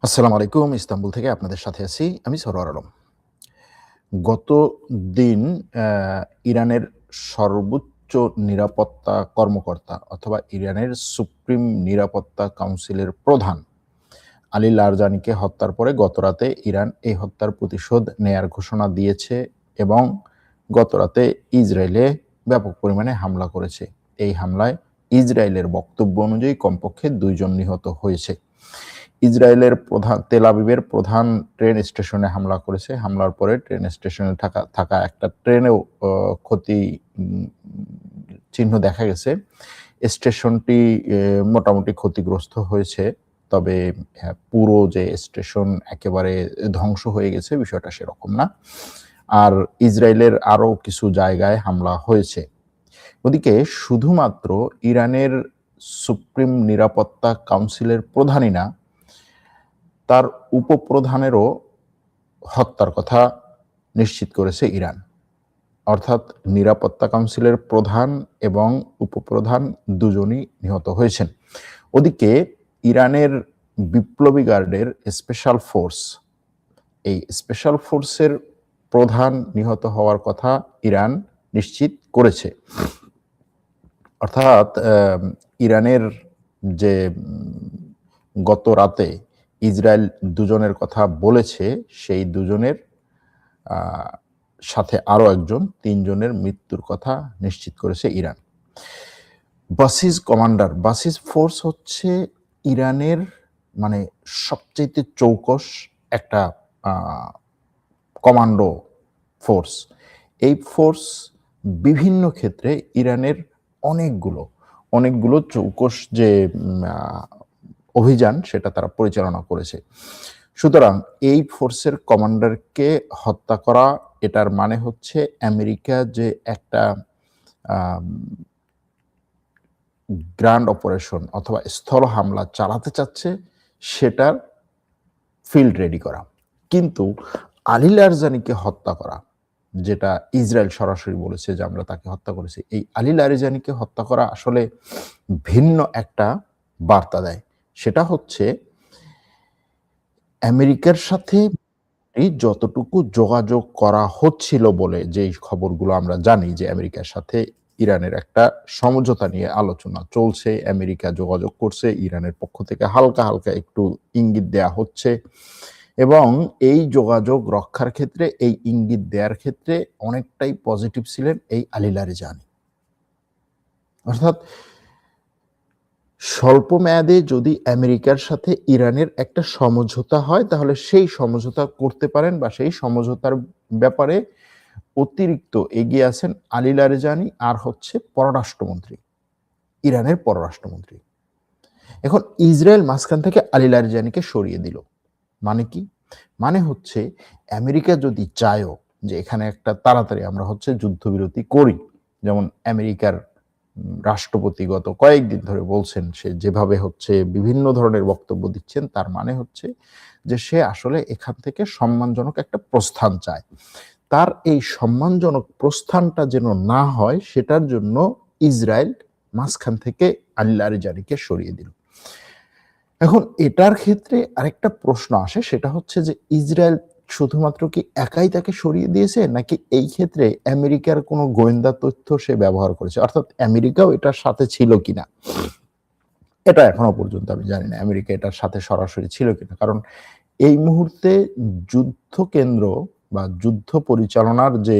আসসালামু আলাইকুম। ইস্তাম্বুল থেকে আপনাদের সাথে আছি। আমি সরোয়ার আলম। গত দিন অ্যা ইরানের সর্বোচ্চ নিরাপত্তা কর্মকর্তা অথবা ইরানের সুপ্রিম নিরাপত্তা কাউন্সিলের প্রধান আলী লারজানিকে হত্যার পরে গতরাতে ইরান এই হত্যার প্রতিশোধ নেয়ার ঘোষণা দিয়েছে এবং গতরাতে ইসরায়েলে ব্যাপক পরিমাণে হামলা করেছে। এই হামলায় ইসরায়েলের বক্তব্য অনুযায়ী কমপক্ষে ২ জন নিহত হয়েছে। ইসরায়েলের তেল আবিবের প্রধান ট্রেন স্টেশনে হামলা করেছে। হামলার পরে ট্রেন স্টেশনে থাকা একটা ট্রেনেও ক্ষতি উম চিহ্ন দেখা গেছে। স্টেশনটি মোটামুটি ক্ষতিগ্রস্ত হয়েছে। তবে পুরো যে স্টেশন একেবারে ধ্বংস হয়ে গেছে বিষয়টা সেরকম না। আর ইসরায়েলের আরো কিছু জায়গায় হামলা হয়েছে। ওদিকে শুধুমাত্র ইরানের সুপ্রিম নিরাপত্তা কাউন্সিলের প্রধানই না, তার উপপ্রধানেরও হত্যার কথা নিশ্চিত করেছে ইরান। অর্থাৎ নিরাপত্তা কাউন্সিলের প্রধান এবং উপপ্রধান দুজনই নিহত হয়েছেন। ওদিকে ইরানের বিপ্লবী গার্ডের স্পেশাল ফোর্স, এই স্পেশাল ফোর্সের প্রধান নিহত হওয়ার কথা ইরান নিশ্চিত করেছে। অর্থাৎ ইরানের যে গত রাতে ইসরায়েল দুজনের কথা বলেছে, সেই দুজনের সাথে আরো একজন, ৩ জনের মৃত্যুর কথা নিশ্চিত করেছে ইরান। বাসিস ফোর্স হচ্ছে ইরানের মানে সবচাইতে চৌকস একটা কমান্ডো ফোর্স। এই ফোর্স বিভিন্ন ক্ষেত্রে ইরানের অনেকগুলো চৌকস যে অভিযান সেটা তারা পরিচালনা করেছে। সুতরাং এই ফোর্সের কমান্ডারকে হত্যা করা, এটার মানে হচ্ছে আমেরিকা যে একটা গ্র্যান্ড অপারেশন অথবা স্থল হামলা চালাতে চাচ্ছে সেটার ফিল্ড রেডি করা। কিন্তু আলী লারজানিকে হত্যা করা, যেটা ইসরায়েল সরাসরি বলেছে যে আমরা তাকে হত্যা করেছি, এই আলী লারজানিকে হত্যা করা আসলে ভিন্ন একটা বার্তা দেয়। সেটা হচ্ছে আমেরিকার সাথে যতটুকু যোগাযোগ করা হচ্ছিল বলে যেই খবরগুলো আমরা জানি যে আমেরিকার সাথে ইরানের একটা সমঝোতা নিয়ে আলোচনা চলছে, আমেরিকা যোগাযোগ করছে, ইরানের পক্ষ থেকে হালকা একটু ইঙ্গিত দেয়া হচ্ছে এবং এই যোগাযোগ রক্ষার ক্ষেত্রে, এই ইঙ্গিত দেওয়ার ক্ষেত্রে অনেকটাই পজিটিভ ছিলেন এই আলী লারজানি। অর্থাৎ স্বল্প মেয়াদে যদি আমেরিকার সাথে ইরানের একটা সমঝোতা হয় তাহলে সেই সমঝোতা করতে পারেন বা সেই সমঝোতার ব্যাপারে অতিরিক্ত এগিয়ে আছেন আলী লারজানি আর হচ্ছে পররাষ্ট্রমন্ত্রী, ইরানের পররাষ্ট্রমন্ত্রী। এখন ইসরায়েল মাঝখান থেকে আলী লারজানিকে সরিয়ে দিল। মানে কি? মানে হচ্ছে আমেরিকা যদি চায়ও যে এখানে একটা তাড়াতাড়ি আমরা হচ্ছে যুদ্ধবিরতি করি, যেমন আমেরিকার রাষ্ট্রপতি গত কয়েকদিন ধরে বলছেন, সে যেভাবে হচ্ছে বিভিন্ন ধরনের বক্তব্য দিচ্ছেন, তার মানে হচ্ছে যে সে আসলে এখান থেকে সম্মানজনক একটা প্রস্থান চায়। তার এই সম্মানজনক প্রস্থানটা যেন না হয় সেটার জন্য ইসরায়েল মাঝখান থেকে আলী লারজানিকে সরিয়ে দিল। এখন এটার ক্ষেত্রে আরেকটা প্রশ্ন আসে, সেটা হচ্ছে যে ইসরায়েল শুধুমাত্র কি একাই তাকে সরিয়ে দিয়েছে নাকি এই ক্ষেত্রে আমেরিকার কোনো গোয়েন্দা তথ্য সে ব্যবহার করেছে, অর্থাৎ আমেরিকাও এটার সাথে ছিল কিনা, এটা এখনো পর্যন্ত আমি জানি না আমেরিকা এটার সাথে সরাসরি ছিল কিনা। কারণ এই মুহূর্তে যুদ্ধ কেন্দ্র বা যুদ্ধ পরিচালনার যে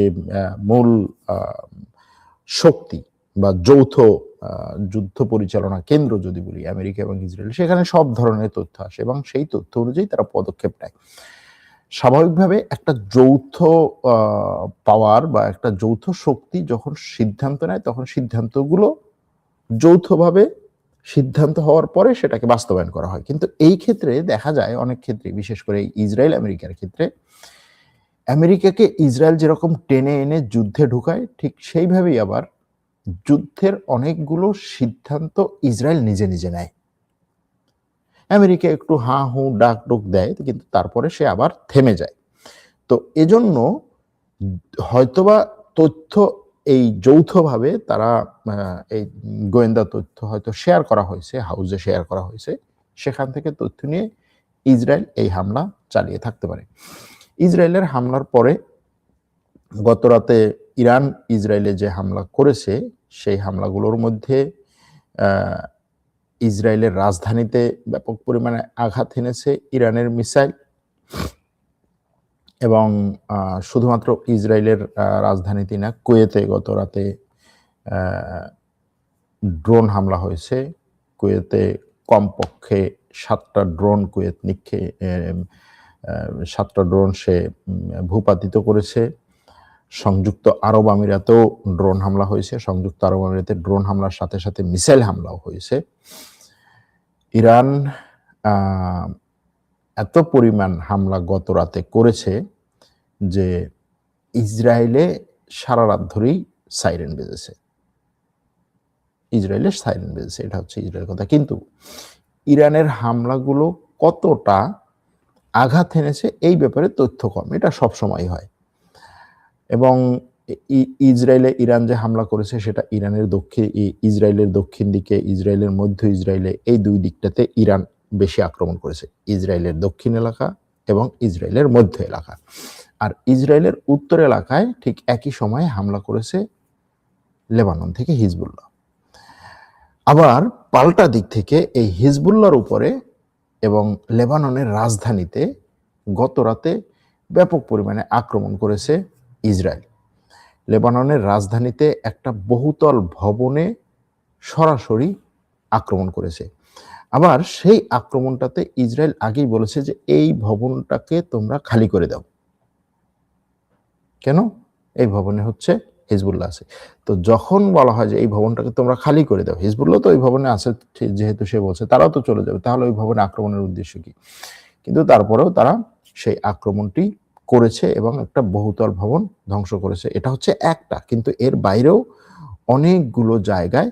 মূল শক্তি বা যৌথ যুদ্ধ পরিচালনা কেন্দ্র যদি বলি আমেরিকা এবং ইসরায়েল, সেখানে সব ধরনের তথ্য আসে এবং সেই তথ্য অনুযায়ী তারা পদক্ষেপ নেয়। স্বাভাবিকভাবে একটা যৌথ পাওয়ার বা একটা যৌথ শক্তি যখন সিদ্ধান্ত নেয় তখন সিদ্ধান্তগুলো যৌথভাবে সিদ্ধান্ত হওয়ার পরে সেটাকে বাস্তবায়ন করা হয়। কিন্তু এই ক্ষেত্রে দেখা যায় অনেক ক্ষেত্রে, বিশেষ করে ইসরায়েল আমেরিকার ক্ষেত্রে, আমেরিকাকে ইসরায়েল যেরকম টেনে এনে যুদ্ধে ঢুকায় ঠিক সেইভাবেই আবার যুদ্ধের অনেকগুলো সিদ্ধান্ত ইসরায়েল নিজে নেয়। আমেরিকা একটু হাঁ হু ডাক ডুক দেয় কিন্তু তারপরে সে আবার থেমে যায়। তো এজন্য হয়তোবা তথ্য এই যৌথভাবে তারা এই গোয়েন্দা তথ্য হয়তো শেয়ার করা হয়েছে, হাউসে শেয়ার করা হয়েছে। সেখান থেকে তথ্য নিয়ে ইসরায়েল এই হামলা চালিয়ে থাকতে পারে। ইসরায়েলের হামলার পরে গত রাতে ইরান ইসরায়েলে যে হামলা করেছে, সেই হামলাগুলোর মধ্যে ইসরায়েলের রাজধানীতে ব্যাপক পরিমাণে আঘাত এনেছে ইরানের মিসাইল, এবং শুধুমাত্র ইসরায়েলের রাজধানীতে না, কুয়েতে গত রাতে ড্রোন হামলা হয়েছে। কুয়েতে কমপক্ষে 7টা ড্রোন কুয়েত 7টা ড্রোন সে ভূপাতিত করেছে। সংযুক্ত আরব আমিরাতেও ড্রোন হামলা হয়েছে। সংযুক্ত আরব আমিরাতে ড্রোন হামলার সাথে সাথে মিসাইল হামলাও হয়েছে। ইরান এত পরিমাণ হামলা গত রাতে করেছে যে ইসরায়েলে সারা রাত ধরেই সাইরেন বেজেছে। ইসরায়েলের সাইরেন বেজেছে, এটা হচ্ছে ইসরায়েলের কথা। কিন্তু ইরানের হামলাগুলো কতটা আঘাত এনেছে এই ব্যাপারে তথ্য কম, এটা সবসময় হয়। এবং ইসরায়েলে ইরান যে হামলা করেছে সেটা ইসরায়েলের দক্ষিণ দিকে, ইসরায়েলের মধ্য ইসরায়েলে, এই দুই দিকটাতে ইরান বেশি আক্রমণ করেছে, ইসরায়েলের দক্ষিণ এলাকা এবং ইসরায়েলের মধ্য এলাকা। আর ইসরায়েলের উত্তর এলাকায় ঠিক একই সময়ে হামলা করেছে লেবানন থেকে হিজবুল্লাহ। আবার পাল্টা দিক থেকে এই হিজবুল্লাহর উপরে এবং লেবাননের রাজধানীতে গত রাতে ব্যাপক পরিমাণে আক্রমণ করেছে ইসরায়েল। লেবাননের রাজধানীতে একটা বহুতল ভবনে সরাসরি আক্রমণ করেছে। আবার সেই আক্রমণটাতে ইসরায়েল আগেই বলেছে যে এই ভবনটাকে তোমরা খালি করে দাও। কেন? এই ভবনে হচ্ছে হিজবুল্লাহ আছে। তো যখন বলা হয় যে এই ভবনটাকে তোমরা খালি করে দাও, হিজবুল্লাহ তো ওই ভবনে আছে যেহেতু সে বলছে, তারাও তো চলে যাবে, তাহলে ওই ভবনে আক্রমণের উদ্দেশ্য কি? কিন্তু তারপরেও তারা সেই আক্রমণটি করেছে এবং একটা বহুতল ভবন ধ্বংস করেছে। এটা হচ্ছে একটা, কিন্তু এর বাইরেও অনেকগুলো জায়গায়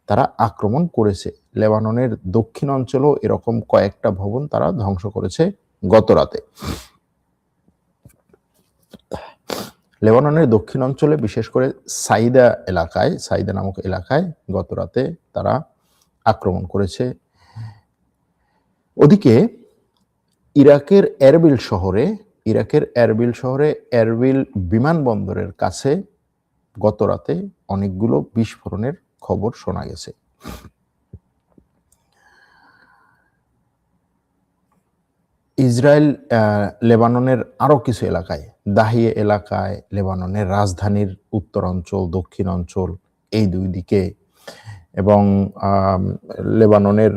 তারা আক্রমণ করেছে। লেবাননের দক্ষিণ অঞ্চলেও এরকম কয়েকটা ভবন তারা ধ্বংস করেছে গত রাতে। লেবাননের দক্ষিণ অঞ্চলে বিশেষ করে সাইদা নামক এলাকায় গত রাতে তারা আক্রমণ করেছে। ওদিকে ইরাকের এরবিল শহরে এরবিল বিমানবন্দরের কাছে গত রাতে অনেকগুলো বিস্ফোরণের খবর শোনা গেছে। ইসরায়েল লেবাননের আরো কিছু এলাকায়, দাহিয়ে এলাকায়, লেবাননের রাজধানীর উত্তর অঞ্চল, দক্ষিণ অঞ্চল, এই দুই দিকে, এবং লেবাননের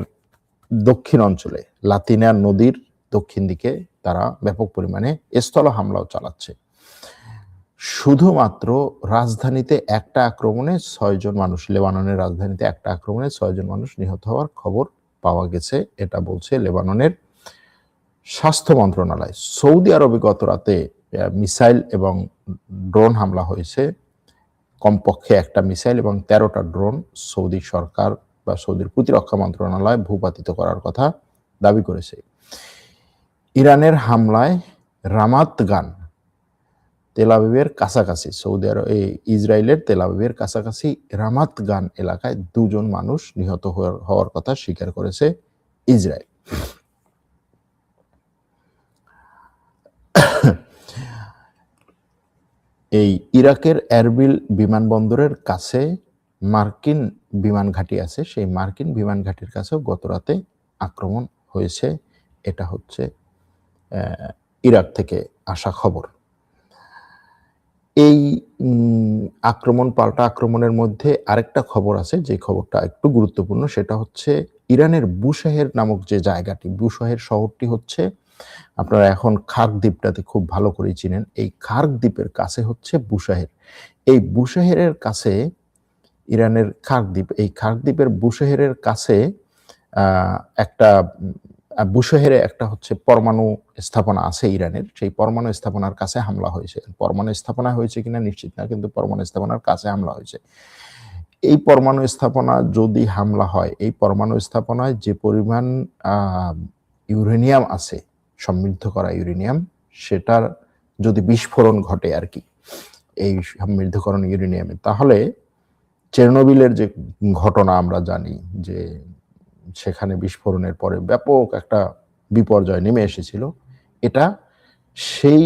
দক্ষিণ অঞ্চলে লাতিনা নদীর দক্ষিণ দিকে তারা ব্যাপক পরিমাণে স্থল হামলাও চালাচ্ছে। শুধুমাত্র রাজধানীতে একটা আক্রমণে 6 জন মানুষ, লেবাননের রাজধানীতে একটা আক্রমণে 6 জন মানুষ নিহত হওয়ার খবর পাওয়া গেছে, এটা বলছে লেবাননের স্বাস্থ্য মন্ত্রণালয়। সৌদি আরবে গত রাতে মিসাইল এবং ড্রোন হামলা হয়েছে, কমপক্ষে একটা মিসাইল এবং 13টা ড্রোন সৌদি সরকার বা সৌদির প্রতিরক্ষা মন্ত্রণালয় ভূপাতিত করার কথা দাবি করেছে। ইরানের হামলায় রামাত গান, তেল আবিবের কাছাকাছি, ইসরায়েলের তেল আবিবের কাছাকাছি রামাত গান এলাকায় 2 জন মানুষ নিহত হওয়ার কথা স্বীকার করেছে ইসরায়েল। এই ইরাকের এরবিল বিমানবন্দরের কাছে মার্কিন বিমান ঘাঁটি আছে, সেই মার্কিন বিমান ঘাঁটির কাছেও গত রাতে আক্রমণ হয়েছে। এটা হচ্ছে ইরাক থেকে আসা খবর। এই পাল্টা আক্রমণের মধ্যে আরেকটা খবর আছে, যে খবরটা একটু গুরুত্বপূর্ণ, সেটা হচ্ছে ইরানের বুশেহের নামক যে জায়গাটি, বুশেহের শহরটি হচ্ছে, আপনারা এখন খার্ক দ্বীপটাতে খুব ভালো করে চিনেন, এই খার্ক দ্বীপের কাছে হচ্ছে বুশেহের। এই বুশেহেরের কাছে ইরানের খার্ক দ্বীপ, এই খার্ক দ্বীপের বুশেহেরের কাছে একটা বুশেহেরে একটা হচ্ছে পরমাণু স্থাপনা আছে ইরানের, সেই পরমাণু স্থাপনার কাছে হামলা হয়েছে। পরমাণু স্থাপনা হয়েছে কিনা নিশ্চিত না, কিন্তু পরমাণু স্থাপনার কাছে হামলা হয়েছে। এই পরমাণু স্থাপনা যদি হামলা হয়, এই পরমাণু স্থাপনায় যে পরিমাণ ইউরেনিয়াম আছে, সমৃদ্ধ করা ইউরেনিয়াম, সেটার যদি বিস্ফোরণ ঘটে আর কি, এই সমৃদ্ধকরণ ইউরেনিয়ামে, তাহলে চেরনোবিলের যে ঘটনা আমরা জানি, যে সেখানে বিস্ফোরণের পরে ব্যাপক একটা বিপর্যয় নেমে এসেছিল, এটা সেই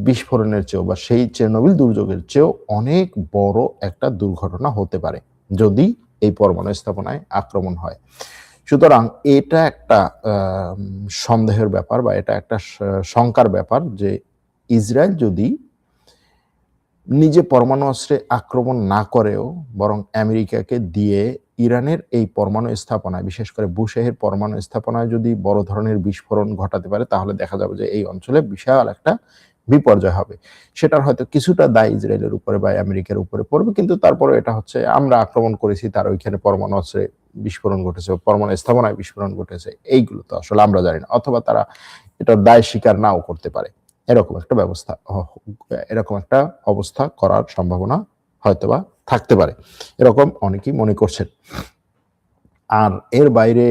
বিস্ফোরণের চেয়েও বা সেই চেরনোবিল দুর্যোগের চেয়েও অনেক বড় একটা দুর্ঘটনা হতে পারে যদি এই পরমাণু স্থাপনায় আক্রমণ হয়। সুতরাং এটা একটা সন্দেহের ব্যাপার বা এটা একটা শঙ্কার ব্যাপার যে ইসরায়েল যদি নিজে পরমাণু অস্ত্রে আক্রমণ না করেও বরং আমেরিকাকে দিয়ে ইরানের এই পরমাণু স্থাপনায়, বিশেষ করে বুশেহের পরমাণু স্থাপনায় যদি বড় ধরনের বিস্ফোরণ ঘটাতে পারে, তাহলে দেখা যাবে যে এই অঞ্চলে বিশাল একটা বিপর্যয় হবে। সেটার হয়তো কিছুটা দায় ইসরায়েলের উপরে বা আমেরিকার উপরে পড়বে, কিন্তু তারপরে এটা হচ্ছে আমরা আক্রমণ করেছি, তার ওইখানে পরমাণু অস্ত্রে বিস্ফোরণ ঘটেছে, পরমাণু স্থাপনায় বিস্ফোরণ ঘটেছে, এইগুলো তো আসলে আমরা জানি না, অথবা তারা এটার দায় স্বীকার নাও করতে পারে। এরকম একটা অবস্থা করার সম্ভাবনা হয়তোবা থাকতে পারে, এরকম অনেকেই মনে করছেন। আর এর বাইরে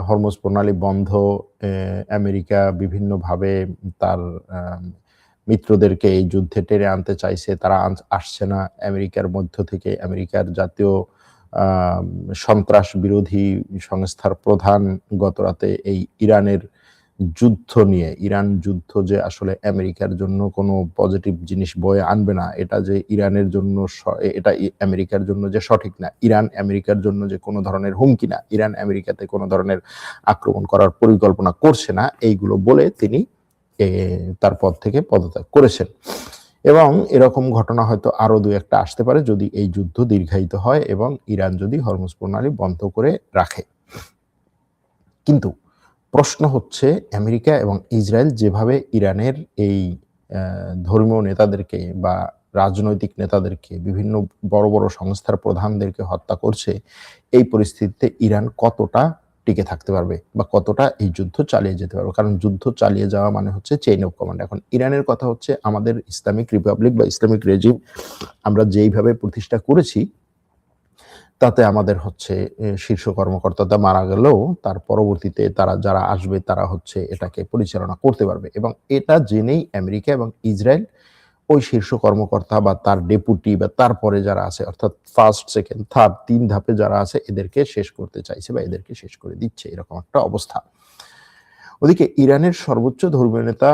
হরমুজ প্রণালী বন্ধ, আমেরিকা বিভিন্নভাবে তার মিত্রদেরকে এই যুদ্ধে টেনে আনতে চাইছে, তারা আসছে না। আমেরিকার মধ্য থেকে আমেরিকার জাতীয় সন্ত্রাস বিরোধী সংস্থার প্রধান গতরাতে এই ইরানের যুদ্ধ নিয়ে, ইরান যুদ্ধ যে আসলে আমেরিকার জন্য কোনো পজিটিভ জিনিস বয়ে আনবে না, এটা যে ইরানের জন্য, এটা আমেরিকার জন্য যে সঠিক না, ইরান আমেরিকার জন্য যে কোনো ধরনের হুমকি না, ইরান আমেরিকাতে কোনো ধরনের আক্রমণ করার পরিকল্পনা করছে না, এইগুলো বলে তিনি তার পদ থেকে পদত্যাগ করেছেন। এবং এরকম ঘটনা হয়তো আরো দুই একটা আসতে পারে যদি এই যুদ্ধ দীর্ঘায়িত হয় এবং ইরান যদি হরমুজ প্রণালী বন্ধ করে রাখে। কিন্তু প্রশ্ন হচ্ছে, আমেরিকা এবং ইসরায়েল যেভাবে ইরানের এই ধর্মীয় নেতাদেরকে বা রাজনৈতিক নেতাদেরকে, বিভিন্ন বড় বড় সংস্থার প্রধানদেরকে হত্যা করছে, এই পরিস্থিতিতে ইরান কতটা টিকে থাকতে পারবে বা কতটা এই যুদ্ধ চালিয়ে যেতে পারবে? কারণ যুদ্ধ চালিয়ে যাওয়া মানে হচ্ছে চেইন অফ কমান্ড। এখন ইরানের কথা হচ্ছে, আমাদের ইসলামিক রিপাবলিক বা ইসলামিক রেজিম আমরা যেইভাবে প্রতিষ্ঠা করেছি, তাতে আমাদের হচ্ছে শীর্ষ কর্মকর্তাটা মারা গেলেও তার পরবর্তীতে তারা যারা আসবে তারা হচ্ছে এটাকে পরিচালনা করতে পারবে। এবং এটা জেনেই আমেরিকা এবং ইসরায়েল ওই শীর্ষ কর্মকর্তা বা তার ডেপুটি বা তারপরে যারা আছে, অর্থাৎ ফার্স্ট, সেকেন্ড, থার্ড, 3 ধাপে যারা আছে, এদেরকে শেষ করতে চাইছে বা এদেরকে শেষ করে দিচ্ছে, এরকম একটা অবস্থা। ওদিকে ইরানের সর্বোচ্চ ধর্মীয় নেতা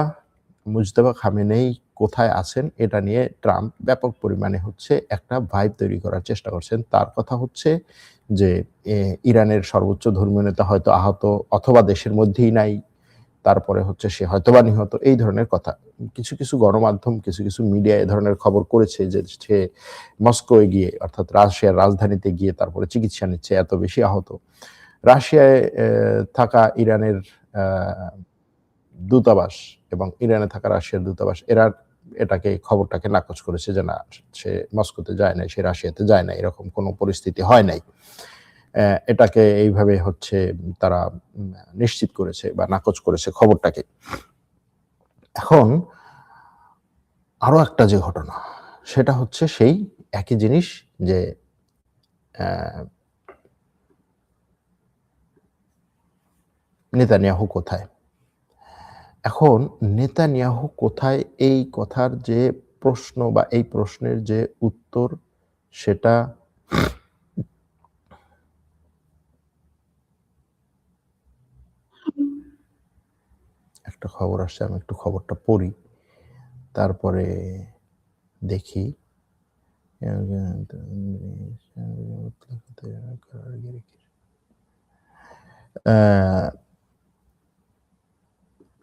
মুজতবা খামেনেই কোথায় আছেন, এটা নিয়ে ট্রাম্প ব্যাপক পরিমাণে হচ্ছে একটা ভাইব তৈরি করার চেষ্টা করছেন। তার কথা হচ্ছে যে ইরানের সর্বোচ্চ ধর্মীয় নেতা হয়তো আহত অথবা দেশের মধ্যেই নাই, তারপরে হচ্ছে সে হয়তোবা নিহত, এই ধরনের কথা। কিছু কিছু গণমাধ্যম, কিছু কিছু মিডিয়া এ ধরনের খবর করেছে যে সে মস্কোয় গিয়ে, অর্থাৎ রাশিয়ার রাজধানীতে গিয়ে তারপরে চিকিৎসা নিচ্ছে, এত বেশি আহত। রাশিয়ায় থাকা ইরানের দূতাবাস এবং ইরানে থাকা রাশিয়ার দূতাবাস, এরা খবরটাকে নাকচ করেছে যে না, সে মস্কোতে যায় নাই, সে রাশিয়াতে যায় নাই, এরকম কোনো পরিস্থিতি হয় নাই। এটাকে এইভাবে হচ্ছে তারা নিশ্চিত করেছে বা নাকচ করেছে খবরটাকে। এখন আরো একটা যে ঘটনা, সেটা হচ্ছে সেই একই জিনিস যে নেতানিয়াহু কোথায়? এখন নেতানিয়াহু কোথায়, এই কথার যে প্রশ্ন বা এই প্রশ্নের যে উত্তর, সেটা একটা খবর আসছে, আমি একটু খবরটা পড়ি, তারপরে দেখি।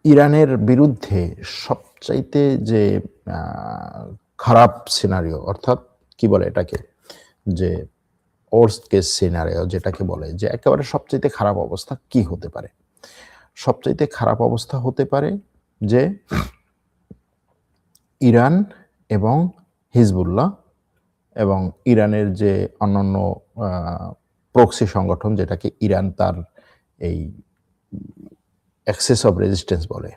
ইরানের বিরুদ্ধে সবচাইতে যে খারাপ সিনারিও, অর্থাৎ কি বলে এটাকে, যে ওয়ার্স্ট কেস সিনারিও যেটাকে বলে, যে একেবারে সবচাইতে খারাপ অবস্থা কি হতে পারে? সবচাইতে খারাপ অবস্থা হতে পারে যে ইরান এবং হিজবুল্লাহ এবং ইরানের যে অন্যান্য প্রক্সি সংগঠন, যেটাকে ইরান তার এই অ্যাক্সেস অফ রেজিস্ট্যান্স বলে,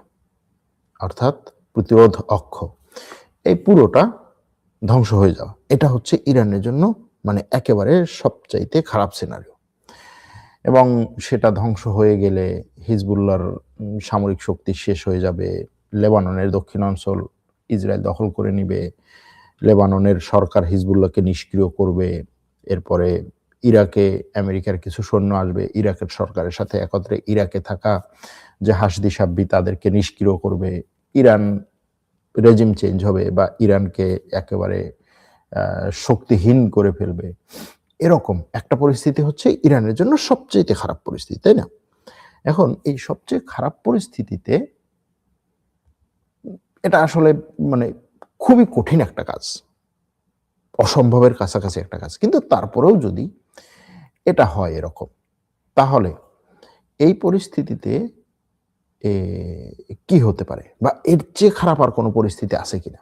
অর্থাৎ প্রতিরোধ অক্ষ, এই পুরোটা ধ্বংস হয়ে যাওয়া, এটা হচ্ছে ইরানের জন্য মানে একেবারে সবচাইতে খারাপ সিনারিও। এবং সেটা ধ্বংস হয়ে গেলে হিজবুল্লাহর সামরিক শক্তি শেষ হয়ে যাবে, লেবাননের দক্ষিণাঞ্চল ইসরায়েল দখল করে নিবে, লেবাননের সরকার হিজবুল্লাহকে নিষ্ক্রিয় করবে, এরপরে ইরাকে আমেরিকার কিছু সৈন্য আসবে, ইরাকের সরকারের সাথে একত্রে ইরাকে থাকা যে হাসদি সাব্বি তাদেরকে নিষ্ক্রিয় করবে, ইরান রেজিম চেঞ্জ হবে বা ইরানকে একেবারে শক্তিহীন করে ফেলবে, এরকম একটা পরিস্থিতি হচ্ছে ইরানের জন্য সবচেয়ে খারাপ পরিস্থিতি, তাই না? এখন এই সবচেয়ে খারাপ পরিস্থিতিতে এটা আসলে মানে খুবই কঠিন একটা কাজ, অসম্ভবের কাছাকাছি একটা কাজ। কিন্তু তারপরেও যদি এটা হয় এরকম, তাহলে এই পরিস্থিতিতে কি হতে পারে বা এর চেয়ে খারাপ আর কোনো পরিস্থিতি আছে কিনা?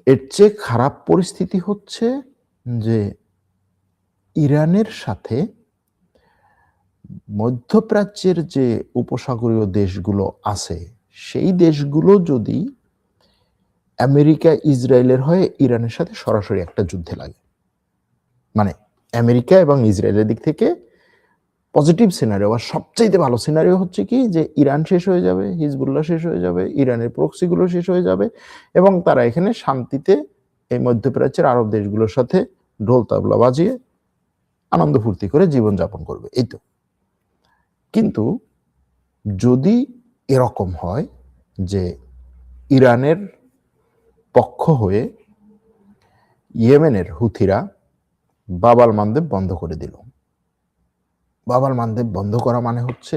এর চেয়ে খারাপ পরিস্থিতি হচ্ছে যে ইরানের সাথে মধ্যপ্রাচ্যের যে উপসাগরীয় দেশগুলো আছে, সেই দেশগুলো যদি আমেরিকা ইসরায়েলের হয়ে ইরানের সাথে সরাসরি একটা যুদ্ধে লাগে, মানে আমেরিকা এবং ইসরায়েলের দিক থেকে পজিটিভ সিনারিও বা সবচাইতে ভালো সিনারিও হচ্ছে কি যে ইরান শেষ হয়ে যাবে, হিজবুল্লাহ শেষ হয়ে যাবে, ইরানের প্রক্সিগুলো শেষ হয়ে যাবে এবং তারা এখানে শান্তিতে এই মধ্যপ্রাচ্যের আরব দেশগুলোর সাথে ঢোল তাবলা বাজিয়ে আনন্দ ফুর্তি করে জীবনযাপন করবে, এই তো। কিন্তু যদি এরকম হয় যে ইরানের পক্ষ হয়ে ইয়েমেনের হুথিরা বাব আল মানদেব বন্ধ করে দিল, বাব আল মানদেব বন্ধ করা মানে হচ্ছে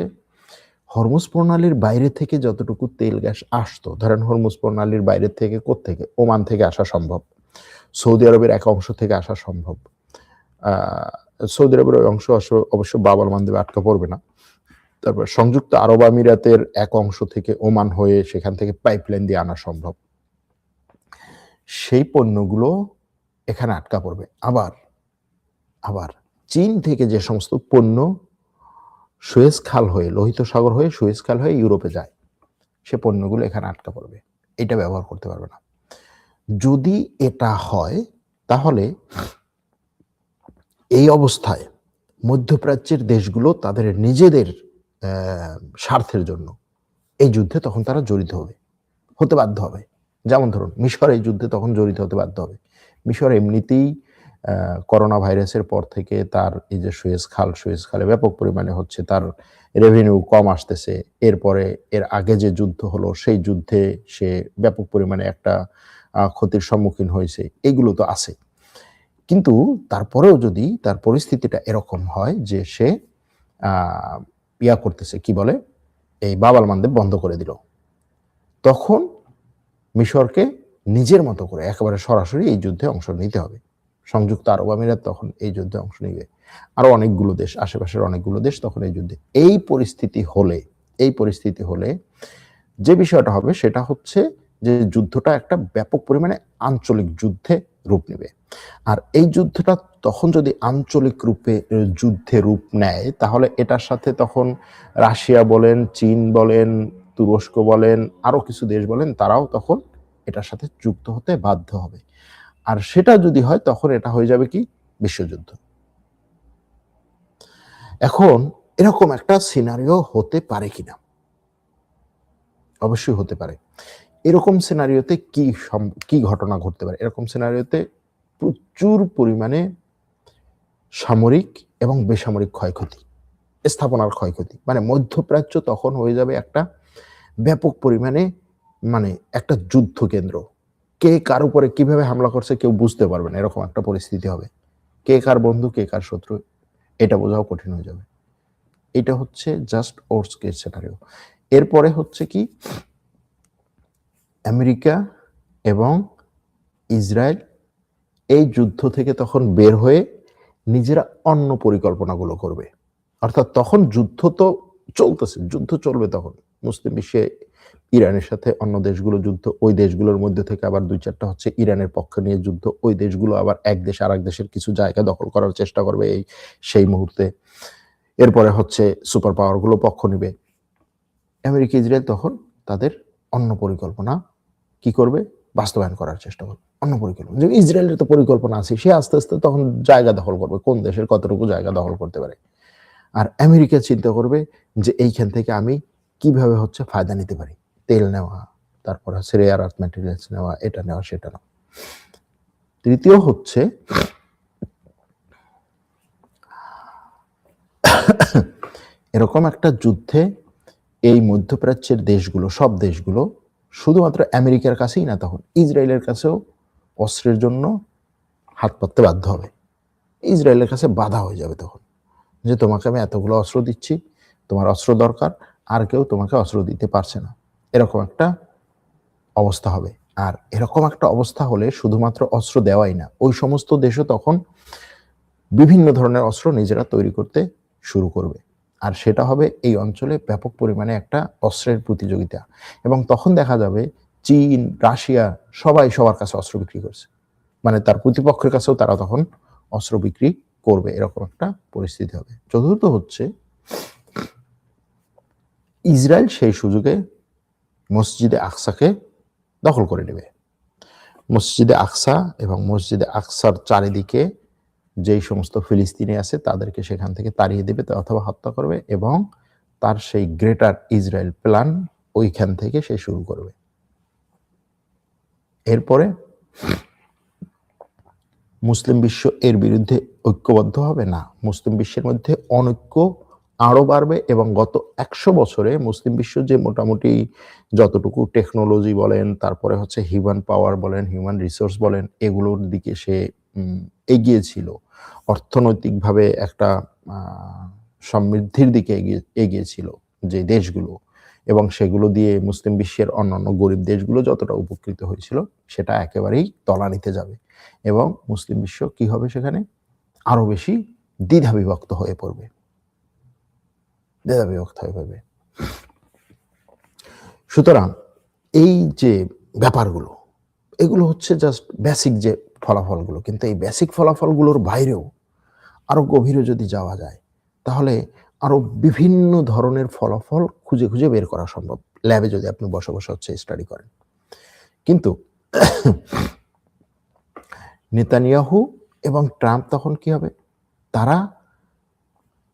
হরমুজ প্রণালীর বাইরে থেকে যতটুকু তেল গ্যাস আসতো, ধরেন হরমুজ প্রণালীর বাইরে থেকে কোত্থেকে, ওমান থেকে আসা সম্ভব, সৌদি আরবের এক অংশ থেকে আসা সম্ভব, সৌদি আরবের ওই অংশ অবশ্য বাব আল মানদেবে আটকা পড়বে না। তারপর সংযুক্ত আরব আমিরাতের এক অংশ থেকে ওমান হয়ে সেখান থেকে পাইপলাইন দিয়ে আনা সম্ভব, সেই পণ্যগুলো এখানে আটকা পড়বে। আবার চীন থেকে যে সমস্ত পণ্য সুয়েজ খাল হয়ে, লোহিত সাগর হয়ে সুয়েজ খাল হয়ে ইউরোপে যায়, সে পণ্যগুলো এখানে আটকা পড়বে, এটা ব্যবহার করতে পারবে না। যদি এটা হয় তাহলে এই অবস্থায় মধ্যপ্রাচ্যের দেশগুলো তাদের নিজেদের স্বার্থের জন্য এই যুদ্ধে তখন তারা জড়িত হতে বাধ্য হবে। যেমন ধরুন মিশর এই যুদ্ধে তখন জড়িত হতে বাধ্য হবে। মিশর এমনিতেই করোনা ভাইরাসের পর থেকে তার এই যে সুয়েজ খালে ব্যাপক পরিমাণে হচ্ছে তার রেভিনিউ কম আসতেছে, এরপরে এর আগে যে যুদ্ধ হলো সেই যুদ্ধে সে ব্যাপক পরিমাণে একটা ক্ষতির সম্মুখীন হয়েছে, এগুলো তো আছে। কিন্তু তারপরেও যদি তার পরিস্থিতিটা এরকম হয় যে সে ইয়া করতেছে, কি বলে, এই বাব আল মানদেব বন্ধ করে দিল, তখন মিশরকে নিজের মতো করে একেবারে সরাসরি এই যুদ্ধে অংশ নিতে হবে। সংযুক্ত আরব আমিরাত তখন এই যুদ্ধে অংশ নিবে, আরো অনেকগুলো দেশ, আশেপাশের অনেকগুলো দেশ তখন এই যুদ্ধে। এই পরিস্থিতি হলে যে বিষয়টা হবে সেটা হচ্ছে যে যুদ্ধটা একটা ব্যাপক পরিমাণে আঞ্চলিক যুদ্ধে রূপ নেবে। আর এই যুদ্ধটা তখন যদি আঞ্চলিক রূপে যুদ্ধে রূপ নেয়, তাহলে এটার সাথে তখন রাশিয়া বলেন, চীন বলেন, তুরস্ক বলেন, আরো কিছু দেশ বলেন, তারাও তখন এটার সাথে যুক্ত হতে বাধ্য হবে। আর সেটা যদি হয় তখন এটা হয়ে যাবে কি বিশ্বযুদ্ধ। এখন এরকম একটা সিনারিও হতে পারে কিনা? অবশ্যই হতে পারে। এরকম সিনারিওতে কি ঘটনা ঘটতে পারে? এরকম সিনারিওতে প্রচুর পরিমাণে সামরিক এবং বেসামরিক ক্ষয়ক্ষতি, স্থাপনার ক্ষয়ক্ষতি, মানে মধ্যপ্রাচ্য তখন হয়ে যাবে একটা ব্যাপক পরিমাণে মানে একটা যুদ্ধ কেন্দ্র। কে কার উপরে কিভাবে হামলা করছে কেউ বুঝতে পারবে না, এরকম একটা পরিস্থিতি হবে। কে কার বন্ধু কে কার শত্রু এটা বোঝাও কঠিন হয়ে যাবে। এটা হচ্ছে জাস্ট ওয়ার্স্ট কেস সিনারিও। এরপরে হচ্ছে কি আমেরিকা এবং ইসরায়েল এই যুদ্ধ থেকে তখন বের হয়ে নিজেরা অন্য পরিকল্পনাগুলো করবে। অর্থাৎ তখন যুদ্ধ তো চলতেছে, যুদ্ধ চলবে তখন মুসলিম বিশ্বে ইরানের সাথে অন্য দেশগুলো যুদ্ধ, ওই দেশগুলোর মধ্যে থেকে আবার 2-4টা হচ্ছে ইরানের পক্ষ নিয়ে যুদ্ধ, ওই দেশগুলো আবার এক দেশ আরেক দেশের কিছু জায়গা দখল করার চেষ্টা করবে সেই মুহূর্তে। এরপরে হচ্ছে সুপার পাওয়ার গুলো পক্ষ নিবে। আমেরিকা ইসরায়েল তখন তাদের অন্য পরিকল্পনা কি করবে, বাস্তবায়ন করার চেষ্টা করবে। অন্য পরিকল্পনা, যে ইসরায়েলের তো পরিকল্পনা আছে, সে আস্তে আস্তে তখন জায়গা দখল করবে, কোন দেশের কতটুকু জায়গা দখল করতে পারে। আর আমেরিকা চিন্তা করবে যে এইখান থেকে আমি কিভাবে হচ্ছে ফায়দা নিতে পারি, তেল নেওয়া, তারপর হচ্ছে রেয়ার আর্থ ম্যাটেরিয়ালস নেওয়া, এটা নেওয়া সেটা নেওয়া। তৃতীয় হচ্ছে এরকম একটা যুদ্ধে এই মধ্যপ্রাচ্যের দেশগুলো, সব দেশগুলো শুধুমাত্র আমেরিকার কাছেই না, তখন ইসরায়েলের কাছেও অস্ত্রের জন্য হাত পাততে বাধ্য হবে। ইসরায়েলের কাছে বাধা হয়ে যাবে তখন, যে তোমাকে আমি এতগুলো অস্ত্র দিচ্ছি, তোমার অস্ত্র দরকার, আর কেউ তোমাকে অস্ত্র দিতে পারছে না, এরকম একটা অবস্থা হবে। আর এরকম একটা অবস্থা হলে শুধুমাত্র অস্ত্র দেওয়াই না, ওই সমস্ত দেশও তখন বিভিন্ন ধরনের অস্ত্র নিজেরা তৈরি করতে শুরু করবে। আর সেটা হবে এই অঞ্চলে ব্যাপক পরিমাণে একটা অস্ত্রের প্রতিযোগিতা। এবং তখন দেখা যাবে চীন, রাশিয়া সবাই সবার কাছে অস্ত্র বিক্রি করছে, মানে তার প্রতিপক্ষের কাছেও তারা তখন অস্ত্র বিক্রি করবে, এরকম একটা পরিস্থিতি হবে। চতুর্থ হচ্ছে, ইসরায়েল সেই সুযোগে মসজিদে আকসাকে দখল করে নেবে। মসজিদে আকসা এবং মসজিদে আকসার চারিদিকে যেই সমস্ত ফিলিস্তিনি আছে তাদেরকে সেখান থেকে তাড়িয়ে দেবে অথবা হত্যা করবে, এবং তার সেই গ্রেটার ইসরায়েল প্ল্যান ওইখান থেকে সে শুরু করবে। এরপরে মুসলিম বিশ্ব এর বিরুদ্ধে ঐক্যবদ্ধ হবে না, মুসলিম বিশ্বের মধ্যে অনৈক্য আরো বাড়বে। এবং গত 100 বছরে মুসলিম বিশ্ব যে মোটামুটি যতটুকু টেকনোলজি বলেন, তারপরে হচ্ছে হিউম্যান পাওয়ার বলেন, হিউম্যান রিসোর্স বলেন, এগুলোর দিকে সে এগিয়েছিল, অর্থনৈতিকভাবে একটা সমৃদ্ধির দিকে এগিয়েছিল যে দেশগুলো, এবং সেগুলো দিয়ে মুসলিম বিশ্বের অন্যান্য গরিব দেশগুলো যতটা উপকৃত হয়েছিল সেটা একেবারেই তলানিতে যাবে। এবং মুসলিম বিশ্ব কি হবে, সেখানে আরো বেশি দ্বিধাবিভক্ত হয়ে পড়বে, দ্বিধাবিভক্ত হয়ে পড়বে। সুতরাং এই যে ব্যাপারগুলো, এগুলো হচ্ছে জাস্ট বেসিক যে ফলাফলগুলো, কিন্তু এই বেসিক ফলাফলগুলোর বাইরেও আরো গভীরে যদি যাওয়া যায়, তাহলে আরো বিভিন্ন ধরনের ফলাফল খুঁজে খুঁজে বের করা সম্ভব, ল্যাবে যদি আপনি বসে বসে হচ্ছে স্টাডি করেন। কিন্তু নেতানিয়াহু এবং ট্রাম্প তখন কি হবে, তারা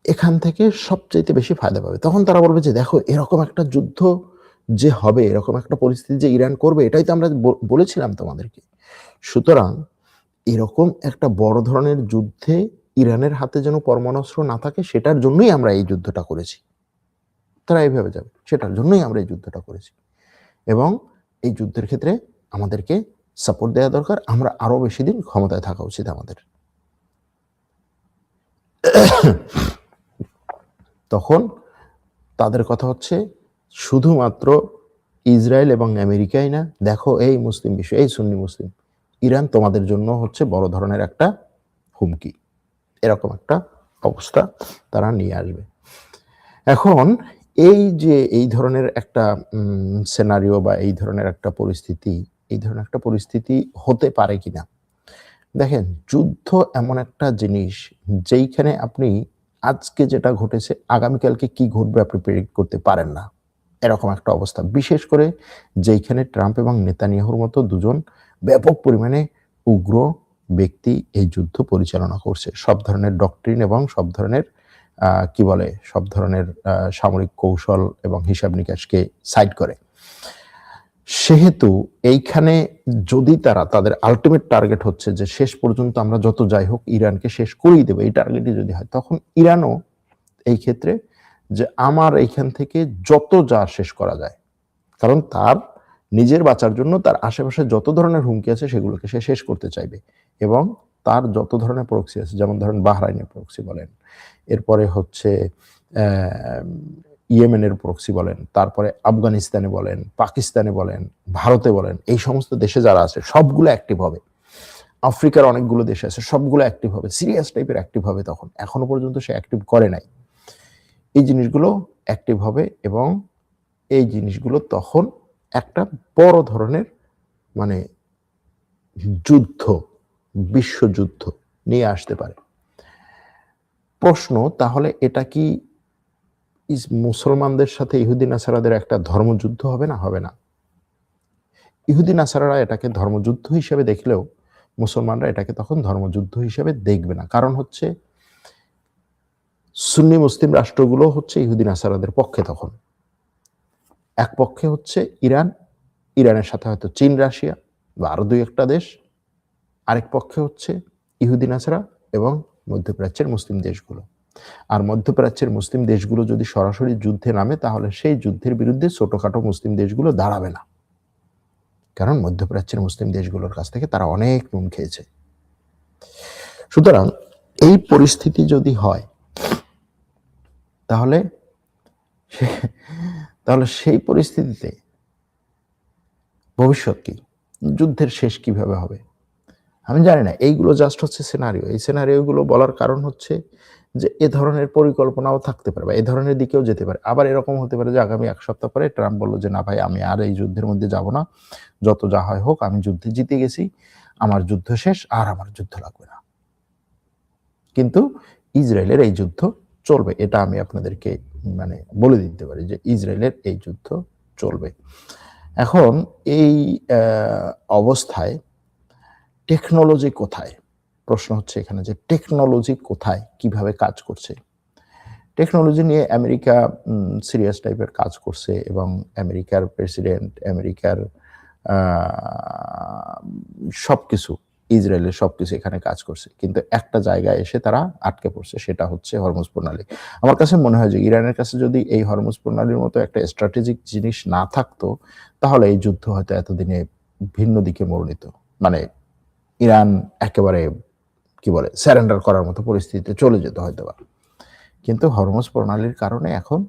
এখান থেকে সবচাইতে বেশি ফায়দা পাবে। তখন তারা বলবে যে দেখো, এরকম একটা যুদ্ধ যে হবে, এরকম একটা পরিস্থিতি যে ইরান করবে, এটাই তো আমরা বলেছিলাম তোমাদেরকে। সুতরাং এরকম একটা বড় ধরনের যুদ্ধে ইরানের হাতে যেন পরমাণুস্ত্র না থাকে, সেটার জন্যই আমরা এই যুদ্ধটা করেছি। তারা এইভাবে যাবে, সেটার জন্যই আমরা এই যুদ্ধটা করেছি, এবং এই যুদ্ধের ক্ষেত্রে আমাদেরকে সাপোর্ট দেওয়া দরকার, আমরা আরো বেশি দিন ক্ষমতায় থাকা উচিত আমাদের। তখন তাদের কথা হচ্ছে শুধুমাত্র ইসরায়েল এবং আমেরিকাই না, দেখো এই মুসলিম বিশ্ব, এই সুন্নি মুসলিম, ইরান তোমাদের জন্য হচ্ছে বড় ধরনের একটা হুমকি, এরকম একটা অবস্থা তারা নিয়ে আসবে। এখন এই যে এই ধরনের একটা সিনারিও বা এই ধরনের একটা পরিস্থিতি হতে পারে কিনা, দেখেন, যুদ্ধ এমন একটা জিনিস যেইখানে আপনি আজকে যেটা ঘটেছে আগামীকালকে কি ঘটবে আপনি প্রেডিক্ট করতে পারেন না, এরকম একটা অবস্থা। বিশেষ করে যেইখানে ট্রাম্প এবং নেতানিয়াহুর মতো দুজন ব্যাপক পরিমাণে উগ্র ব্যক্তি এই যুদ্ধ পরিচালনা করছে, সব ধরনের ডক্ট্রিন এবং সব ধরনের সব ধরনের সামরিক কৌশল এবং হিসাব নিকাশকে সাইড করে। সেহেতু এইখানে যদি তাদের আলটিমেট টার্গেট হচ্ছে যে শেষ পর্যন্ত আমরা যত যাই হোক ইরানকে শেষ করেই দেবো, এই টার্গেটই যদি হয়, তখন ইরানও এই ক্ষেত্রে যে আমার এইখান থেকে যত যা শেষ করা যায়, কারণ তার নিজের বাঁচার জন্য তার আশেপাশে যত ধরনের হুমকি আছে সেগুলোকে সে শেষ করতে চাইবে, এবং তার যত ধরনের প্রক্সি আছে, যেমন ধরেন বাহরাইনের প্রক্সি বলেন, এরপরে হচ্ছে ইয়েমেনের প্রক্সি বলেন, তারপরে আফগানিস্তানে বলেন, পাকিস্তানে বলেন, ভারতে বলেন, এই সমস্ত দেশে যারা আছে সবগুলো অ্যাক্টিভ হবে। আফ্রিকার অনেকগুলো দেশ আছে, সবগুলো অ্যাক্টিভ হবে, সিরিয়াস টাইপের অ্যাক্টিভ হবে। তখন এখনো পর্যন্ত সে অ্যাক্টিভ করে নাই, এই জিনিসগুলো অ্যাক্টিভ হবে, এবং এই জিনিসগুলো তখন একটা বড় ধরনের মানে যুদ্ধ, বিশ্বযুদ্ধ নিয়ে আসতে পারে। প্রশ্ন, তাহলে এটা কি মুসলমানদের সাথে ইহুদি নাসারাদের একটা ধর্মযুদ্ধ হবে না? হবে না। ইহুদি নাসারারা এটাকে ধর্মযুদ্ধ হিসেবে দেখলেও মুসলমানরা এটাকে তখন ধর্মযুদ্ধ হিসেবে দেখবে না, কারণ হচ্ছে সুন্নি মুসলিম রাষ্ট্রগুলো হচ্ছে ইহুদি নাসারাদের পক্ষে। তখন এক পক্ষে হচ্ছে ইরান, ইরানের সাথে হয়তো চীন, রাশিয়া বা আরো দুই একটা দেশ, আরেক পক্ষে হচ্ছে ইহুদি নাসারা এবং মধ্যপ্রাচ্যের মুসলিম দেশগুলো। আর মধ্যপ্রাচ্যের মুসলিম দেশগুলো যদি সরাসরি যুদ্ধে নামে তাহলে সেই যুদ্ধের বিরুদ্ধে ছোটখাটো মুসলিম দেশগুলো দাঁড়াবে না, কারণ মধ্যপ্রাচ্যের মুসলিম দেশগুলোর কাছ থেকে তারা অনেক নুন খেয়েছে। সুতরাং এই পরিস্থিতি যদি হয় তাহলে সেই পরিস্থিতিতে ভবিষ্যৎ কি, যুদ্ধের শেষ কিভাবে হবে আমি জানি না। এইগুলো জাস্ট হচ্ছে সিনারিও। এই সিনারিওগুলো বলার কারণ হচ্ছে যে এ ধরনের পরিকল্পনাও থাকতে পারে বা এ ধরনের দিকেও যেতে পারে। আবার এরকম হতে পারে যে আগামী 1 সপ্তাহ পরে ট্রাম্প বলল যে না ভাই, আমি আর এই যুদ্ধের মধ্যে যাব না, যত যা হয় হোক, আমি যুদ্ধে জিতে গেছি, আমার যুদ্ধ শেষ, আর আমার যুদ্ধ লাগবে না। কিন্তু ইসরায়েলের এই যুদ্ধ চলবে, এটা আমি আপনাদেরকে বলে দিতে পারি যে ইসরায়েলের এই যুদ্ধ চলবে। এখন এই অবস্থায় টেকনোলজি কোথায়? প্রশ্ন হচ্ছে এখানে যে টেকনোলজি কোথায়, কিভাবে কাজ করছে? টেকনোলজি নিয়ে আমেরিকা সিরিয়াস টাইপের কাজ করছে এবং আমেরিকার প্রেসিডেন্ট, আমেরিকার সবকিছু, ইসরায়েলের সবকিছু এখানে কাজ করছে, কিন্তু একটা জায়গায় এসে তারা আটকে পড়ছে, সেটা হচ্ছে হরমুজ প্রণালী। আমার কাছে মনে হয় যে ইরানের কাছে যদি এই হরমুজ প্রণালীর মতো একটা স্ট্র্যাটেজিক জিনিস না থাকতো তাহলে এই যুদ্ধ হয়তো এতদিনে ভিন্ন দিকে মোড় নিত। ইরান একেবারে স্যারেন্ডার করার মতো পরিস্থিতিতে চলে যেত হয়তোবা। কিন্তু হরমুজ প্রণালীর কারণে এখন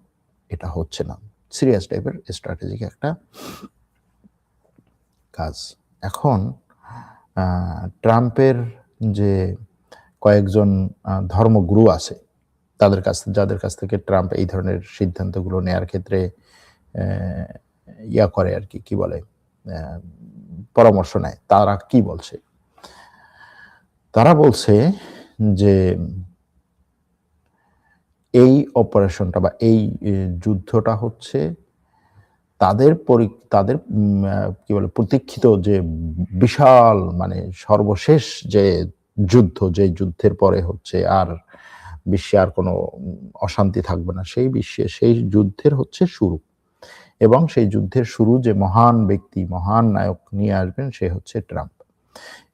এটা হচ্ছে না। সিরিয়াস টাইপের স্ট্র্যাটেজিক একটা কাজ। এখন ট্রাম্পের যে কয়েকজন ধর্মগুরু আছে, যাদের কাছ থেকে ট্রাম্প এই ধরনের সিদ্ধান্তগুলো নেয়ার ক্ষেত্রে করে আর কি পরামর্শ নেয়, তারা কি বলছে? তারা বলছে যে এই অপারেশনটা বা এই যুদ্ধটা হচ্ছে তাদের প্রতীক্ষিত যে বিশাল সর্বশেষ যে যুদ্ধ, যে যুদ্ধের পরে হচ্ছে আর বিশ্বে আর কোনো অশান্তি থাকবে না, সেই যুদ্ধের হচ্ছে শুরু। এবং সেই যুদ্ধের শুরু যে মহান ব্যক্তি, মহান নায়ক নিয়ে আসবেন, সে হচ্ছে ট্রাম্প।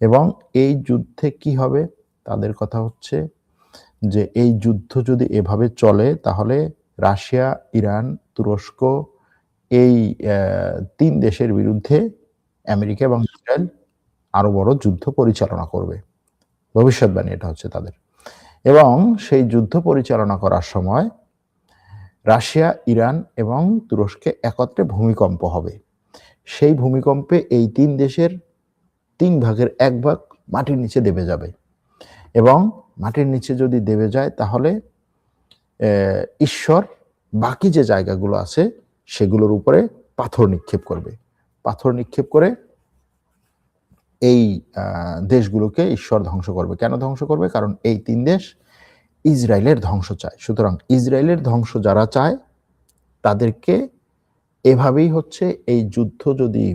এবং এই যুদ্ধে কি হবে, তাদের কথা হচ্ছে যে এই যুদ্ধ যদি এভাবে চলে তাহলে রাশিয়া, ইরান, তুরস্ক, এই 3 দেশের বিরুদ্ধে আমেরিকা এবং ইসরায়েল আরো বড় যুদ্ধ পরিচালনা করবে। ভবিষ্যৎবাণী এটা হচ্ছে তাদের। এবং সেই যুদ্ধ পরিচালনা করার সময় রাশিয়া, ইরান এবং তুরস্কে একত্রে ভূমিকম্প হবে। সেই ভূমিকম্পে এই 3 দেশের 3 ভাগের 1 ভাগ মাটির নিচে দেবে যাবে। এবং মাটির নিচে যদি দেবে যায় তাহলে ঈশ্বর বাকি যে জায়গাগুলো আছে সেগুলোর উপরে পাথর নিক্ষেপ করবে। পাথর নিক্ষেপ করে এই দেশগুলোকে ঈশ্বর ধ্বংস করবে। কেন ধ্বংস করবে? কারণ এই 3 দেশ ইসরায়েলের ধ্বংস চায়। সুতরাং ইসরায়েলের ধ্বংস যারা চায় তাদেরকে এভাবেই হচ্ছে এই যুদ্ধ যদি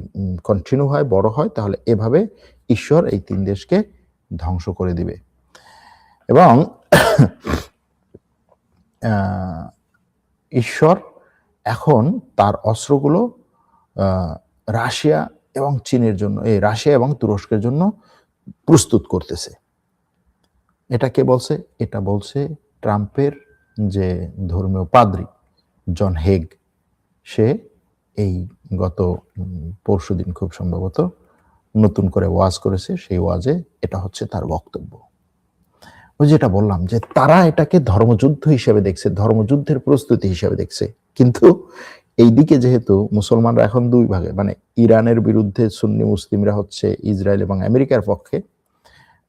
কন্টিনিউ হয়, বড় হয়, তাহলে এভাবে ঈশ্বর এই 3 দেশকে ধ্বংস করে দিবে। এবং ঈশ্বর এখন তার অস্ত্রগুলো রাশিয়া এবং চীনের জন্য, রাশিয়া এবং তুরস্কের জন্য প্রস্তুত করতেছে। এটা কে বলছে? এটা বলছে ট্রাম্পের যে ধর্মীয় পাদ্রী জন হেগ। সে এই গত পরশুদিন খুব সম্ভবত নতুন করে ওয়াজ করেছে। সেই ওয়াজে এটা হচ্ছে তার বক্তব্য। ওই যেটা বললাম যে তারা এটাকে ধর্মযুদ্ধ হিসেবে দেখছে, ধর্মযুদ্ধের প্রস্তুতি হিসেবে দেখছে। কিন্তু এইদিকে যেহেতু মুসলমানরা এখন 2 ভাগে, ইরানের বিরুদ্ধে সুন্নি মুসলিমরা হচ্ছে ইসরায়েল এবং আমেরিকার পক্ষে,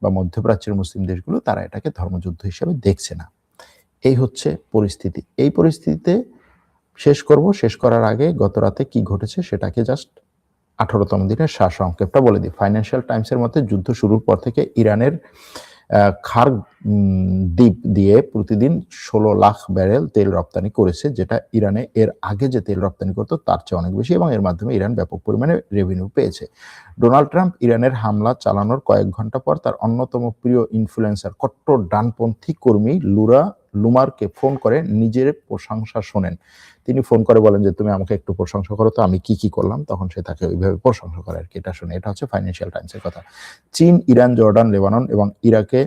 বা মধ্যপ্রাচ্যের মুসলিম দেশগুলো, তারা এটাকে ধর্মযুদ্ধ হিসেবে দেখছে না। এই হচ্ছে পরিস্থিতি। এই পরিস্থিতিতে শেষ করার আগে গত রাতে কি ঘটেছে সেটাকে জাস্ট 18তম দিনের সারসংক্ষেপটা বলে দিই। ফাইন্যান্সিয়াল টাইমসের মতে যুদ্ধ শুরুর পর থেকে ইরানের খার্গ দ্বীপ দিয়ে প্রতিদিন 16 লাখ ব্যারেল তেল রপ্তানি করেছে, যেটা ইরানে এর আগে যে তেল রপ্তানি করতো তার চেয়ে অনেক বেশি, এবং এর মাধ্যমে ইরান ব্যাপক পরিমাণে রেভিনিউ পেয়েছে। ডোনাল্ড ট্রাম্প ইরানের হামলা চালানোর কয়েক ঘন্টা পর তার অন্যতম প্রিয় ইনফ্লুয়েন্সার, কট্টর ডানপন্থী কর্মী লুমারকে ফোন করে নিজের প্রশংসা শোনেন। তিনি ফোন করে বলেন যে তুমি আমাকে একটু প্রশংসা করো তো, আমি কি করলাম। তখন সে তাকে ওইভাবে প্রশংসা করে আর কি। এটা শুনে, এটা হচ্ছে ফাইন্যান্সিয়াল টাইমসের কথা। চীন, ইরান, জর্ডান, লেবানন এবং ইরাকে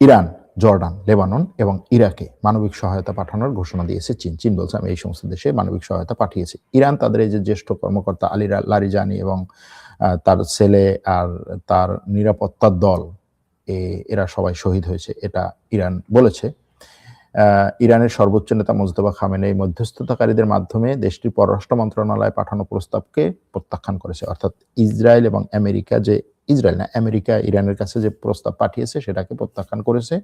ইরান, জর্ডান, লেবানন এবং ইরাকে মানবিক সহায়তা পাঠানোর ঘোষণা দিয়েছে চীন। চীন বলছে আমি এই সমস্ত দেশে মানবিক সহায়তা পাঠিয়েছি। ইরান তাদের এই যে জ্যেষ্ঠ কর্মকর্তা আলী লারিজানি এবং তার ছেলে আর তার নিরাপত্তার দল এরা সবাই শহীদ হয়েছে, এটা ইরান বলেছে। ইরানের সর্বোচ্চ নেতা মোজতবা খামেনেই মধ্যস্থতাকারীদের মাধ্যমে দেশটির পররাষ্ট্র মন্ত্রণালয়ে পাঠানো প্রস্তাবকে প্রত্যাখ্যান করেছে। অর্থাৎ ইসরায়েল এবং আমেরিকা যে ইসরায়েল না আমেরিকা ইরানের কাছে যে প্রস্তাব পাঠিয়েছে সেটাকে প্রত্যাখ্যান করেছে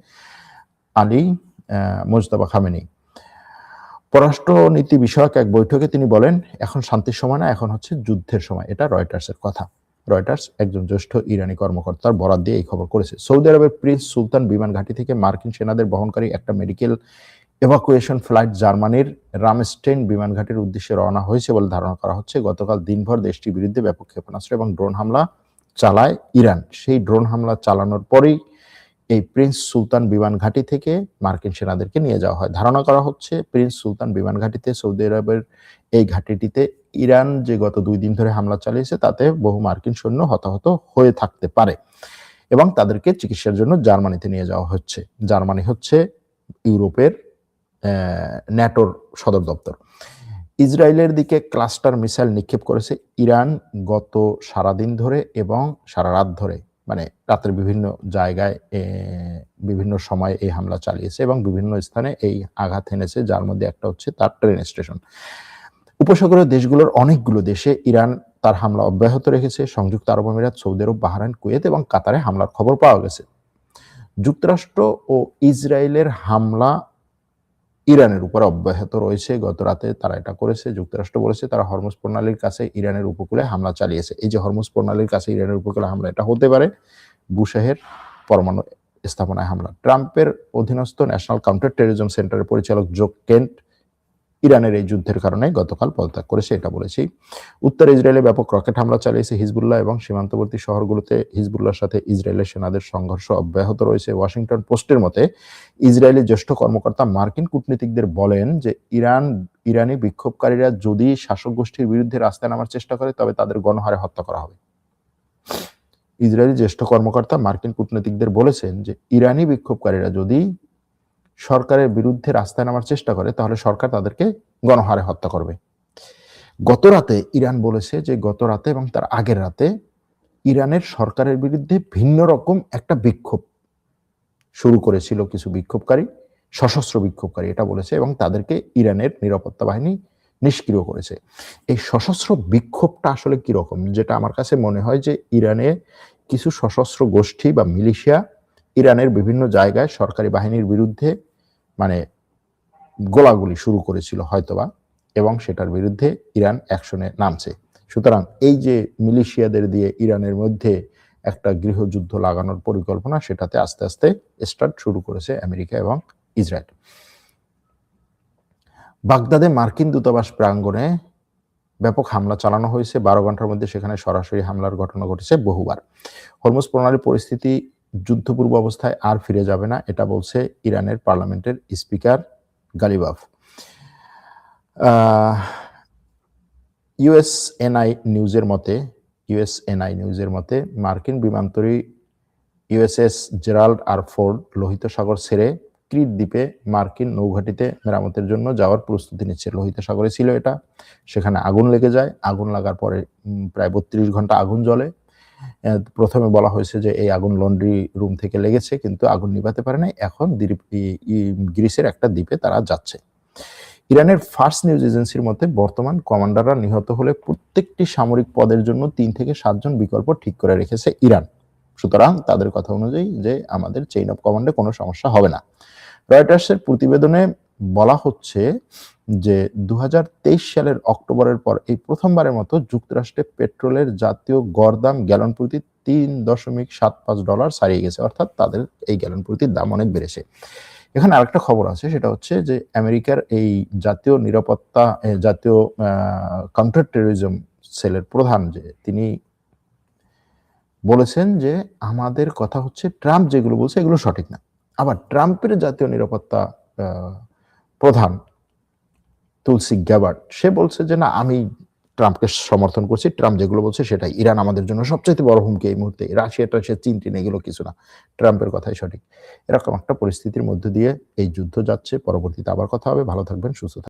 আলী মোজতবা খামেনেই। পররাষ্ট্র নীতি বিষয়ক এক বৈঠকে তিনি বলেন, এখন শান্তির সময় না, এখন হচ্ছে যুদ্ধের সময়। এটা রয়টার্সের কথা। রয়টার্স একজন জ্যেষ্ঠ ইরানি কর্মকর্তার বরাত দিয়ে এই খবর করেছে। সৌদি আরবের প্রিন্স সুলতান বিমান ঘাঁটি থেকে মার্কিন সেনাদের বহনকারী একটা মেডিকেল এভাকুয়েশন ফ্লাইট জার্মানির রামস্টেইন বিমান ঘাঁটির উদ্দেশ্যে রওনা হয়েছে বলে ধারণা করা হচ্ছে। গতকাল দিনভর দেশটির বিরুদ্ধে ব্যাপক ক্ষেপণাস্ত্র এবং ড্রোন হামলা চালায় ইরান। সেই ড্রোন হামলা চালানোর পরেই এই প্রিন্স সুলতান বিমান ঘাঁটি থেকে মার্কিন সেনাদেরকে নিয়ে যাওয়া হয়। ধারণা করা হচ্ছে প্রিন্স সুলতান বিমান ঘাঁটিতে সৌদি আরবের এই ঘাঁটিটিতে ইরান যে গত 2 দিন ধরে হামলা চালিয়েছে তাতে বহু মার্কিন সৈন্য হতাহত হয়ে থাকতে পারে এবং তাদেরকে চিকিৎসার জন্য জার্মানিতে নিয়ে যাওয়া হচ্ছে। জার্মানি হচ্ছে ইউরোপের ন্যাটোর সদর দপ্তর। ইসরায়েলের দিকে ক্লাস্টার মিসাইল নিক্ষেপ করেছে ইরান গত সারাদিন ধরে এবং সারা রাত ধরে, মানে রাতের বিভিন্ন জায়গায় বিভিন্ন সময় এই হামলা চালিয়েছে এবং বিভিন্ন স্থানে এই আঘাত এনেছে, যার মধ্যে একটা হচ্ছে তার ট্রেন স্টেশন। উপসাগরীয় দেশগুলোর অনেকগুলো দেশে ইরান তার হামলা অব্যাহত রেখেছে। সংযুক্ত আরব আমিরাত, সৌদি আরব, বাহরাইন, কুয়েত এবং কাতারে হামলার খবর পাওয়া গেছে। যুক্তরাষ্ট্র ও ইসরায়েলের হামলা ইরানের উপর অব্যাহত রয়েছে। গত রাতে তারা এটা করেছে। যুক্তরাষ্ট্র বলেছে তারা হরমুজ প্রণালীর কাছে ইরানের উপকূলে হামলা চালিয়েছে। এই যে হরমুজ প্রণালীর কাছে ইরানের উপকূলে হামলা, এটা হতে পারে বুশেহের পরমাণু স্থাপনায় হামলা। ট্রাম্পের অধীনস্থ ন্যাশনাল কাউন্টার টেররিজম সেন্টারের পরিচালক জো কেন্ট ইরানের এই যুদ্ধের কারণে গতকাল পদত্যাগ করেছে, এটা বলেছি। উত্তর ইসরায়েলে ব্যাপক রকেট হামলা চালিয়েছে হিজবুল্লাহ এবং সীমান্তবর্তী শহরগুলোতে হিজবুল্লাহর সাথে ইসরায়েলের সেনাদের সংঘর্ষ অব্যাহত রয়েছে। ওয়াশিংটন পোস্টের মতে ইসরায়েলি জ্যেষ্ঠ কর্মকর্তা মার্কিন কূটনীতিকদের বলেন যে ইরানি বিক্ষোভকারীরা যদি শাসক গোষ্ঠীর বিরুদ্ধে রাস্তায় নামার চেষ্টা করে তবে তাদের গণহারে হত্যা করা হবে। ইসরায়েলি জ্যেষ্ঠ কর্মকর্তা মার্কিন কূটনীতিকদের বলেছেন যে ইরানি বিক্ষোভকারীরা যদি সরকারের বিরুদ্ধে রাস্তায় নামার চেষ্টা করে তাহলে সরকার তাদেরকে গণহারে হত্যা করবে। গত রাতে ইরান বলেছে যে গত রাতে এবং তার আগের রাতে ইরানের সরকারের বিরুদ্ধে ভিন্ন রকম একটা বিক্ষোভ শুরু করেছিল কিছু বিক্ষোভকারী, সশস্ত্র বিক্ষোভকারী, এটা বলেছে এবং তাদেরকে ইরানের নিরাপত্তা বাহিনী নিষ্ক্রিয় করেছে। এই সশস্ত্র বিক্ষোভটা আসলে কিরকম, যেটা আমার কাছে মনে হয় যে ইরানে কিছু সশস্ত্র গোষ্ঠী বা মিলিশিয়া ইরানের বিভিন্ন জায়গায় সরকারি বাহিনীর বিরুদ্ধে মানে গোলাগুলি শুরু করেছিল হয়তোবা, এবং সেটার বিরুদ্ধে ইরান অ্যাকশনে নামছে। সুতরাং এই যে মিলিশিয়াদের দিয়ে ইরানের মধ্যে একটা গৃহযুদ্ধ লাগানোর পরিকল্পনা, সেটাতে আস্তে আস্তে স্টার্ট শুরু করেছে আমেরিকা এবং ইসরায়েল। বাগদাদে মার্কিন দূতাবাস প্রাঙ্গণে ব্যাপক হামলা চালানো হয়েছে। 12 ঘন্টার মধ্যে সেখানে সরাসরি হামলার ঘটনা ঘটেছে বহুবার। হরমুজ প্রণালীর পরিস্থিতি যুদ্ধপূর্ব অবস্থায় আর ফিরে যাবে না, এটা বলছে ইরানের পার্লামেন্টের স্পিকার গালিবাফ। ইউএসএনআই নিউজের মতে মার্কিন বিমানতরী ইউএসএস জেরাল্ড আর ফোর্ড লোহিত সাগর ছেড়ে ক্রিট দ্বীপে মার্কিন নৌঘাটিতে মেরামতের জন্য যাওয়ার প্রস্তুতি নিচ্ছে। লোহিত সাগরে ছিল এটা, সেখানে আগুন লেগে যায়। আগুন লাগার পরে প্রায় 32 ঘন্টা আগুন জ্বলে। প্রথমে বলা হয়েছে যে এই আগুন লন্ড্রি রুম থেকে লেগেছে, কিন্তু আগুন নিভাতে পারে নাই। এখন গ্রিসের একটা দ্বীপে তারা যাচ্ছে। ইরানের ফার্স্ট নিউজ এজেন্সির মতে বর্তমান কমান্ডাররা নিহত হলে প্রত্যেকটি সামরিক পদের জন্য 3 থেকে 7 জন বিকল্প ঠিক করে রেখেছে ইরান। সুতরাং তাদের কথা অনুযায়ী যে আমাদের চেইন অফ কমান্ডে কোনো সমস্যা হবে না। রয়টার্সের প্রতিবেদনে বলা হচ্ছে যে 2023 সালের অক্টোবরের পর এই প্রথমবারের মতো যুক্তরাষ্ট্রে পেট্রোলের জাতীয় গড় দাম গ্যালন প্রতি $3.75 ছাড়িয়ে গেছে। অর্থাৎ তাদের এই গ্যালন প্রতি দাম অনেক বেড়েছে। এখানে আরেকটা খবর আছে, সেটা হচ্ছে যে আমেরিকার এই জাতীয় কাউন্টার টেররিজম সেলের প্রধান যে তিনি বলেছেন যে আমাদের কথা হচ্ছে ট্রাম্প যেগুলো বলছে এগুলো সঠিক না। আবার ট্রাম্পের জাতীয় নিরাপত্তা প্রধান তুলসি গ্যাবার্ড সে বলছে যে না, আমি ট্রাম্পকে সমর্থন করছি। ট্রাম্প যেগুলো বলছে সেটাই। ইরান আমাদের জন্য সবচাইতে বড় হুমকি এই মুহূর্তে। রাশিয়া-টাশিয়া, চীন-টিন এগুলো কিছু না। ট্রাম্পের কথাই সঠিক। এরকম একটা পরিস্থিতির মধ্য দিয়ে এই যুদ্ধ যাচ্ছে। পরবর্তীতে আবার কথা হবে। ভালো থাকবেন, সুস্থ থাকবেন।